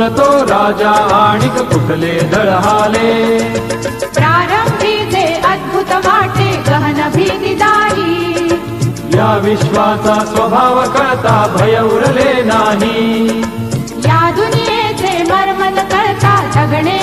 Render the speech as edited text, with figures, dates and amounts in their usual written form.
बोलतो राजा आणिक कुठले दळहाले. प्रारंभी जे अद्भुत वाटे गहन भीतीदायी, या विश्वाचा स्वभाव कळता भय उरले नाही. या दुनियेचे मर्म न कळता जगणे